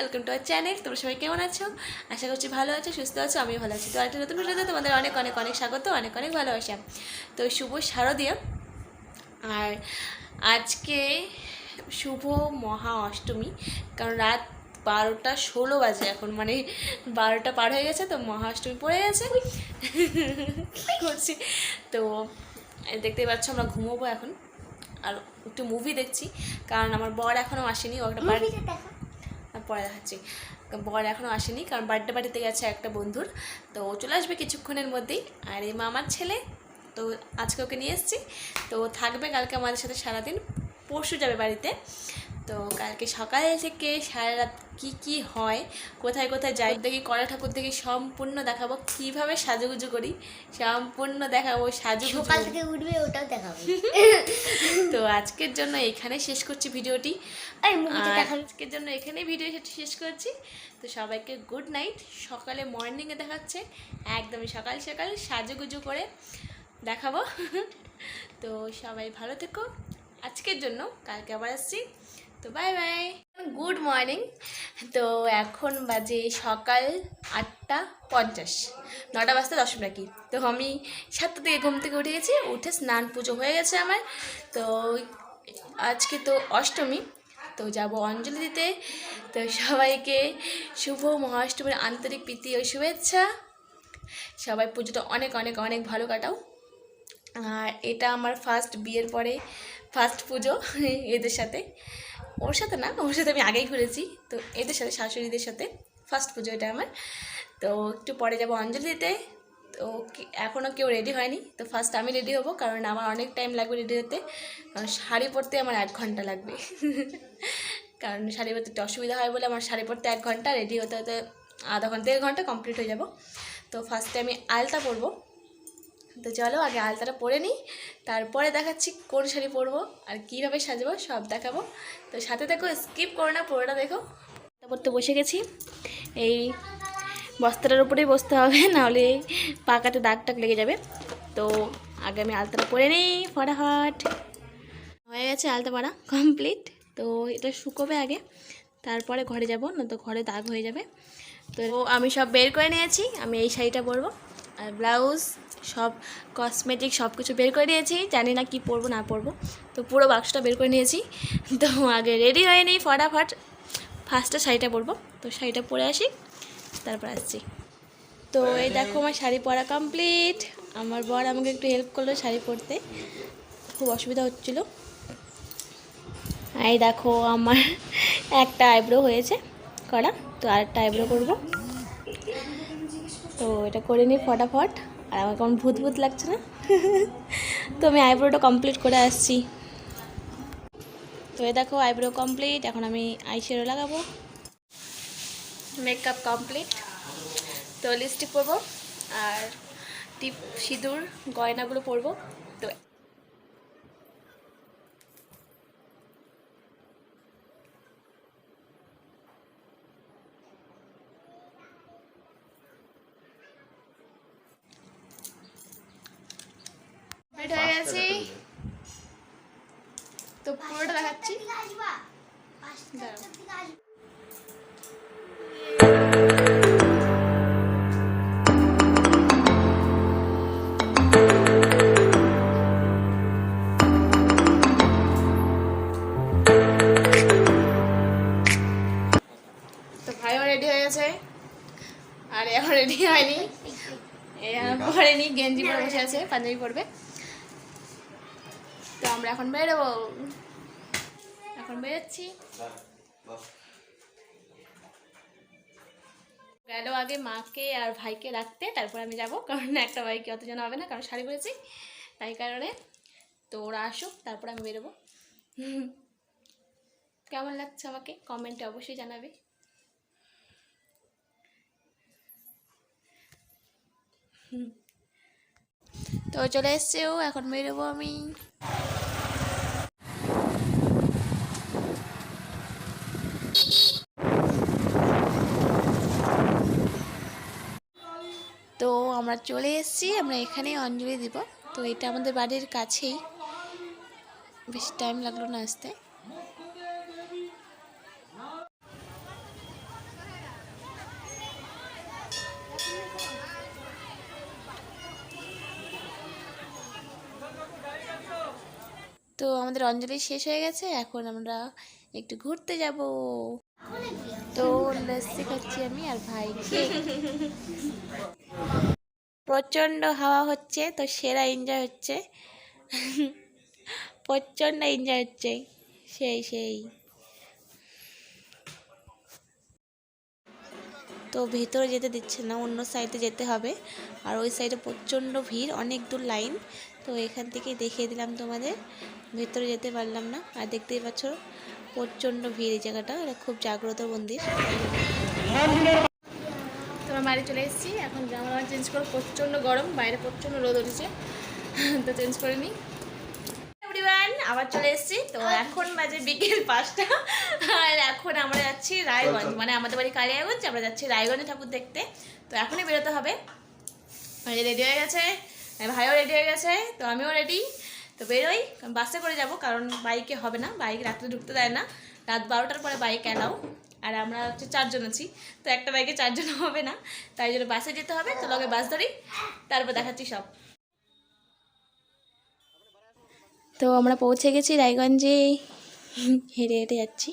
Welcome to our channel. তোমরা সবাই কেমন আছো? আশা করছি ভালো আছো, সুস্থ আছো, আমিও ভালো আছি। তো একটা নতুন ভিডিওতে তোমাদের অনেক অনেক অনেক স্বাগত, অনেক অনেক ভালোবাসা। তো শুভ শারদীয়া, আর আজকে শুভ মহা অষ্টমী, কারণ রাত 12:16 বাজে এখন, মানে 12টা পার হয়ে গেছে, তো মহা অষ্টমী পড়ে গেছে। কী করছি তো দেখতেই পাচ্ছ, আমরা ঘুমোবো এখন, আর একটু মুভি দেখছি, কারণ আমার বর এখনও আসেনি। ও একটা পরে দেখাচ্ছি। বর এখনও আসেনি, কারণ বার্থডে বাড়িতে গেছে একটা বন্ধুর, তো ও চলে আসবে কিছুক্ষণের মধ্যেই। আর এই মামার ছেলে, তো আজকে ওকে নিয়ে এসেছি, তো থাকবে কালকে আমাদের সাথে সারাদিন, পরশু যাবে বাড়িতে। তো কালকে সকালে থেকে সারা রাত কী কী হয়, কোথায় কোথায় যাই দেখি, কড়া ঠাকুর দেখি, সম্পূর্ণ দেখাবো। কীভাবে সাজুগুজু করি সম্পূর্ণ দেখাবো, সাজুগুজু সকাল থেকে উঠবে ওটাও দেখাবো। তো আজকের জন্য এখানে শেষ করছি ভিডিওটি, আজকের জন্য এখানেই ভিডিও শেষ করছি। তো সবাইকে গুড নাইট। সকালে মর্নিংয়ে দেখাচ্ছে, একদমই সকাল সকাল সাজুগুজু করে দেখাবো। তো সবাই ভালো থেকো আজকের জন্য, কালকে আবার আসছি। তো বাই বাই, গুড মর্নিং। তো এখন বাজে সকাল 8:50, 9টা বাজতে 10 মিনিট বাকি। তো আমি 7টা থেকে ঘুম থেকে উঠে গেছি, উঠে স্নান পুজো হয়ে গেছে আমার। তো আজকে তো অষ্টমী, তো যাব অঞ্জলি দিতে। তো সবাইকে শুভ মহাষ্টমীর আন্তরিক প্রীতি ও শুভেচ্ছা। সবাই পুজোটা অনেক অনেক অনেক ভালো কাটাও। আর এটা আমার ফার্স্ট বিয়ের পরে ফার্স্ট পুজো এদের সাথে। ওর সাথে না, ওর সাথে আমি আগেই ঘুরেছি, তো এদের সাথে শাশুড়িদের সাথে ফার্স্ট পুজো এটা আমার। তো একটু পরে যাব অঞ্জলি দিতে। তো এখনও কেউ রেডি হয়নি, তো ফার্স্ট আমি রেডি হব, কারণ আমার অনেক টাইম লাগবে রেডি হতে, কারণ শাড়ি পরতে আমার 1 ঘন্টা লাগবে। কারণ শাড়ি পরতে একটু অসুবিধা হয় বলে আমার শাড়ি পরতে 1 ঘন্টা, রেডি হতে হতে আধা ঘন্টা 1.5 ঘন্টা কমপ্লিট হয়ে যাব। তো ফার্স্টে আমি আলতা পরবো। তো চলো আগে আলতাটা পরে নিই, তারপরে দেখাচ্ছি কোন শাড়ি পরবো আর কীভাবে সাজবো, সব দেখাবো। তো সাথে দেখো, স্কিপ করো না, পুরোটা দেখো। পরতে বসে গেছি, এই বস্তাটার উপরেই বসতে হবে, নাহলে পাকাতে দাগ টাগ লেগে যাবে। তো আগে আমি আলতাটা পরে নিই ফটাফট। হয়ে গেছে আলতা পরা কমপ্লিট। তো এটা শুকোবে আগে, তারপরে ঘরে যাব, না তো ঘরে দাগ হয়ে যাবে। তো আমি সব বের করে নিয়েছি, আমি এই শাড়িটা পরবো, আর ব্লাউজ সব কসমেটিক সব কিছু বের করে নিয়েছি, জানি না কি পরবো না পরবো, তো পুরো বাক্সটা বের করে নিয়েছি। তো আগে রেডি হয়ে নিই ফটাফট, ফার্স্টে শাড়িটা পরবো। তো শাড়িটা পরে আসি, তারপর আসছি। তো এই দেখো আমার শাড়ি পরা কমপ্লিট। আমার বর আমাকে একটু হেল্প করলো শাড়ি পরতে, খুব অসুবিধা হচ্ছিলো। এই দেখো আমার একটা আইব্রো হয়েছে করা, তো আরেকটা আইব্রো করবো। তো এটা করে নিই ফটাফট, আর আমার কেমন ভূত ভূত লাগছে না? তো আমি আইব্রোটা কমপ্লিট করে আসছি। তো এই দেখো আইব্রো কমপ্লিট, এখন আমি আইশ্যাডো লাগাবো। মেকআপ কমপ্লিট, তো লিপস্টিক পরবো আর টিপ সিঁদুর গয়নাগুলো পরবো। তো হয়ে গেছি, তো পুরোটা দেখাচ্ছি। তো ভাইও রেডি হয়ে গেছে, আর এখন রেডি হয়নি, পরেনি, গেঞ্জি পরে বসে আছে, পাঞ্জাবি পরবে। তো আমরা এখন বেরোবো, এখন বেরোচ্ছি। গেল আগে মাকে আর ভাইকে রাখতে, তারপর আমি যাব, কারণ একটা বাইকে অতজন হবে না, কারণ শাড়ি পরেছি তাই কারণে। তো ওরা আসুক, তারপর আমি বেরোবো। কেমন লাগছে আমাকে কমেন্টে অবশ্যই জানাবে। তো চলে এসছে ও, এখন বেরোবো আমি। তো আমরা চলে এসেছি, আমরা এখানেই অঞ্জলি দিব। তো এটা আমাদের বাড়ির কাছেই, বেশি টাইম লাগলো না আসতে। তো আমাদের অঞ্জলি শেষ হয়ে গেছে, এখন আমরা একটু ঘুরতে যাব। তো লস্যি খাচ্ছি আমি আর ভাই কেক। প্রচণ্ড হাওয়া হচ্ছে, তো সেরা এনজয় হচ্ছে। প্রচণ্ড এনজয় হচ্ছে, সেই। তো ভেতরে যেতে দিচ্ছে না, অন্য সাইডে যেতে হবে। আর ওই সাইডে প্রচণ্ড ভিড়, অনেক দূর লাইন। তো এখান থেকেই দেখিয়ে দিলাম তোমাদের, ভেতরে যেতে পারলাম না। আর দেখতেই পাচ্ছ প্রচণ্ড ভিড় এই জায়গাটা, এটা খুব জাগ্রত মন্দির। তোমার বাড়ি চলে এসেছি, এখন জামা চেঞ্জ করো, প্রচণ্ড গরম, বাইরে প্রচণ্ড রোদ উঠেছে, তো চেঞ্জ করে নিই। এভরিওয়ান, আবার চলে এসেছি। তো এখন বাজে বিকেল 5টা, আর এখন আমরা যাচ্ছি রায়গঞ্জ, মানে আমাদের বাড়ি কালিয়াগঞ্জ, আমরা যাচ্ছি রায়গঞ্জে ঠাকুর দেখতে। তো এখনই বেরোতে হবে। রেডি হয়ে গেছে, ভাইও রেডি হয়ে গেছে, তো আমিও রেডি। তো বেরোই, বাসে করে যাব, কারণ বাইকে হবে না, বাইক রাত্রে ঢুকতে দেয় না, রাত 12টার পরে বাইক অ্যালাউ। আর আমরা হচ্ছে 4 জন আছি, তো একটা বাইকে 4 জন হবে না, তাই জন্য বাসে যেতে হবে। তো লগে বাস ধরি, তারপর দেখাচ্ছি সব। তো আমরা পৌঁছে গেছি রায়গঞ্জে, হেঁটে হেঁটে যাচ্ছি।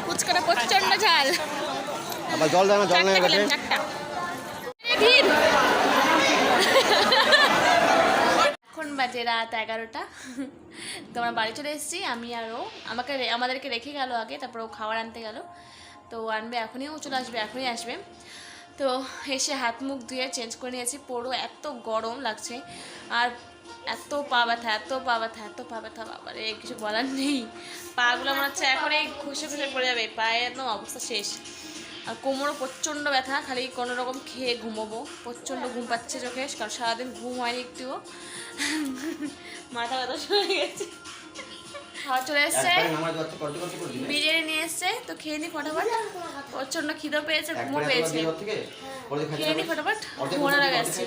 ফুচকাটা প্রচন্ড ঝাল, আবার জল দেয় না, জল নেই গেছে। এখন বাজে রাত 11টা, তো আমরা বাড়ি চলে এসেছি। আমি আরও আমাদেরকে রেখে গেল আগে, তারপর ও খাবার আনতে গেল। তো আনবে এখনই, ও চলে আসবে, এখনই আসবে। তো এসে হাত মুখ ধুয়ে চেঞ্জ করে নিয়েছি, পুরো এত গরম লাগছে, আর এত পা ব্যথা, এত পা ব্যথা, এত পা ব্যথা, বাবারে কিছু বলার নেই। পাগুলো মনে হচ্ছে এখন এই ঘষে ঘষে পড়ে যাবে, পায়ের একদম অবস্থা শেষ। আর কোমরও প্রচণ্ড ব্যথা, খালি কোনো রকম খেয়ে ঘুমোবো, প্রচণ্ড ঘুম পাচ্ছে চোখে, কারণ সারাদিন ঘুম হয়নি একটুও, মাথা ব্যথা শুরু হয়ে গেছে। খাওয়া চলে এসছে, বিরিয়ানি নিয়ে এসছে, তো খেয়ে নি ফটাফট, প্রচণ্ড খিদে পেয়েছে, ঘুমও পেয়েছে, খেয়ে নি ফটাফট, ঘুমানোর আগে আসছে।